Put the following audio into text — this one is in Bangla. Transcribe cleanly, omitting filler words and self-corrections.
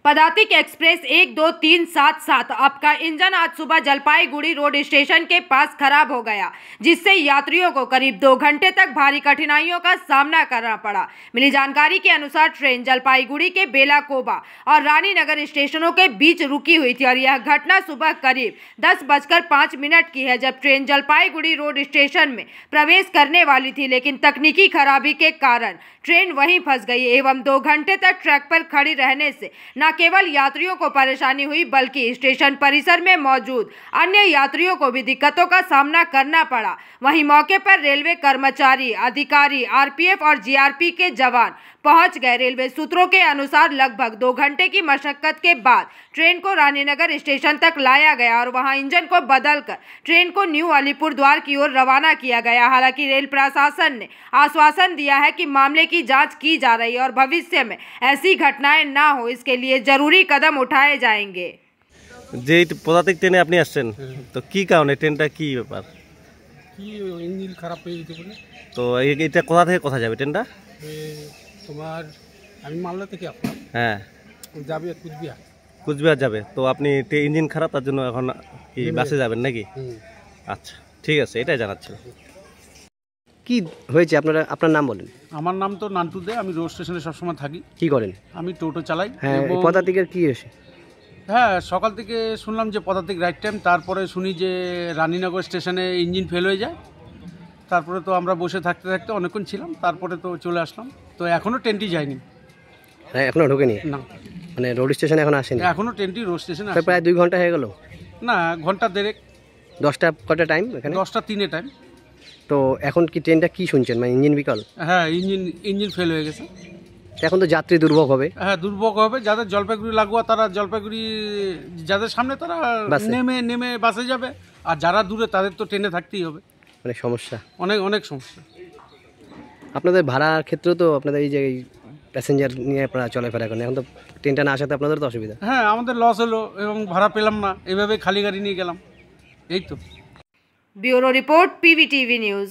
पदातिक एक्सप्रेस 12377 आपका इंजन आज सुबह जलपाईगुड़ी रोड स्टेशन के पास खराब हो गया, जिससे यात्रियों को करीब 2 घंटे तक भारी कठिनाइयों का सामना करना पड़ा। मिली जानकारी के अनुसार ट्रेन जलपाईगुड़ी के बेलाकोबा और रानीनगर स्टेशनों के बीच रुकी हुई थी और यह घटना सुबह करीब 10:05 की है, जब ट्रेन जलपाईगुड़ी रोड स्टेशन में प्रवेश करने वाली थी, लेकिन तकनीकी खराबी के कारण ट्रेन वहीं फंस गई एवं 2 घंटे तक ट्रैक पर खड़ी रहने से न केवल यात्रियों को परेशानी हुई बल्कि स्टेशन परिसर में मौजूद अन्य यात्रियों को भी दिक्कतों का सामना करना पड़ा। वहीं मौके पर रेलवे कर्मचारी, अधिकारी, आरपीएफ और जीआरपी के जवान पहुंच गए। रेलवे सूत्रों के अनुसार लगभग 2 घंटे की मशक्कत के बाद ट्रेन को रानीनगर स्टेशन तक लाया गया और वहां इंजन को बदलकर ट्रेन को न्यू अलीपुरद्वार की ओर रवाना किया गया। हालांकि रेल प्रशासन ने आश्वासन दिया है कि मामले की जांच की जा रही है और भविष्य में ऐसी घटनाएं ना हो, इसके लिए जरूरी कदम उठाए जाएंगे। যে পদাতিক ট্রেনে আপনি আসছেন, তো কি কারণে ট্রেনটা কি ব্যাপার? কি ইঞ্জিন খারাপ হয়ে যেতে পারে। তো এটা কোথা থেকে কোথা যাবে ট্রেনটা? তোমার আমি মালদা থেকে আপনার হ্যাঁ যাবে কুচবিহার। কুচবিহার যাবে, তো আপনি ইঞ্জিন খারাপ, তার জন্য এখন কি বাসে যাবেন নাকি? আচ্ছা ঠিক আছে, এটাই জানাচ্ছিল। কি হয়েছে আপনার নাম বলেন। আমার নাম তো নান্টু দে, আমি রোড স্টেশনে সবসময় থাকি। কি করেন? আমি টোটো চালাই। হ্যাঁ, পদাতিকের কি হয়েছে? হ্যাঁ, সকাল থেকে শুনলাম যে পদাতিক রাইট টাইম, তারপরে শুনি যে রানীনগর স্টেশনে ইঞ্জিন ফেল হয়ে যায়। তারপরে তো আমরা বসে থাকতে থাকতে অনেকক্ষণ ছিলাম, তারপরে তো চলে আসলাম। তো এখনও ট্রেনটি যায়নি। হ্যাঁ, এখনও ঢোকেনি? না, মানে রোড স্টেশনে এখন আসেনি? এখনও ট্রেনটি রোড স্টেশনে প্রায় 2 ঘন্টা হয়ে গেল। না, ঘন্টা দেড়েক। 10টা কটা টাইম এখানে? 10:03 টাইম। তো এখন কি ট্রেনটা কি শুনছেন, মানে ইঞ্জিন বিকল? হ্যাঁ, ইঞ্জিন ফেল হয়ে গেছে। এখন তো যাত্রী দুর্ভোগ হবে। হ্যাঁ, দুর্ভোগ হবে। যাদের জলপাইগুড়ি লাগোয়া তারা জলপাইগুড়ি, যাদের সামনে তারা নেমে বাসে যাবে, আর যারা দূরে তাদের তো ট্রেনে থাকতেই হবে। অনেক সমস্যা, অনেক সমস্যা। আপনাদের ভাড়ার ক্ষেত্রেও তো আপনাদের এই যে প্যাসেঞ্জার নিয়ে আপনারা চলাফেরা করেন, এখন তো ট্রেনটা না আসাতে আপনাদের তো অসুবিধা। হ্যাঁ, আমাদের লস হলো এবং ভাড়া পেলাম না, এভাবে খালি গাড়ি নিয়ে গেলাম, এই তো। Bureau report, PVTV news.